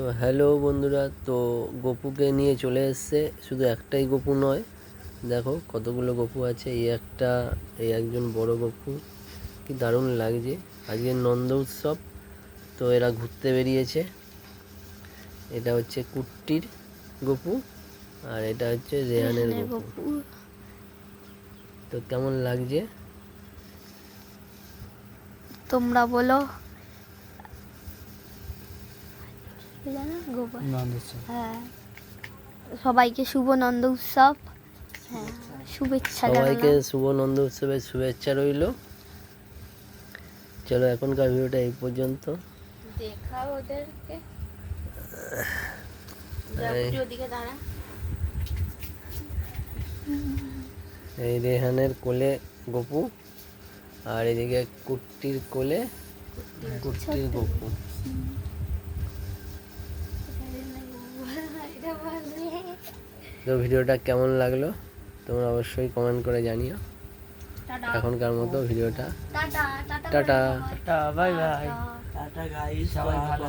তো হ্যালো বন্ধুরা, তো গপুকে নিয়ে চলে এসছে। শুধু একটাই গপু নয়, দেখো কতগুলো গপু আছে। এই একজন বড় গপু, কি দারুণ লাগছে। আজকে নন্দ উৎসব, তো এরা ঘুরতে বেরিয়েছে। এটা হচ্ছে কুট্টির গপু, আর এটা হচ্ছে রেহানের গপু। তো কেমন লাগছে তোমরা বলো। হ্যাঁ, সবাইকে শুভ নন্দ উৎসব। হ্যাঁ, শুভেচ্ছা সবাইকে জানালাম। শুভ নন্দ উৎসবের শুভেচ্ছা রইল। চলো, এখনকার ভিডিওটা এই পর্যন্ত। দেখাও ওদেরকে। ওদিকে দাঁড়া। এই রেহানের কোলে গপু, আর এদিকে কুট্টির কোলে কুট্টির গপু। তো ভিডিওটা কেমন লাগলো তোমরা অবশ্যই কমেন্ট করে জানিও। এখনকার মতো ভিডিওটা tata. Tata bye bye. Tata guys, সবাই ভালো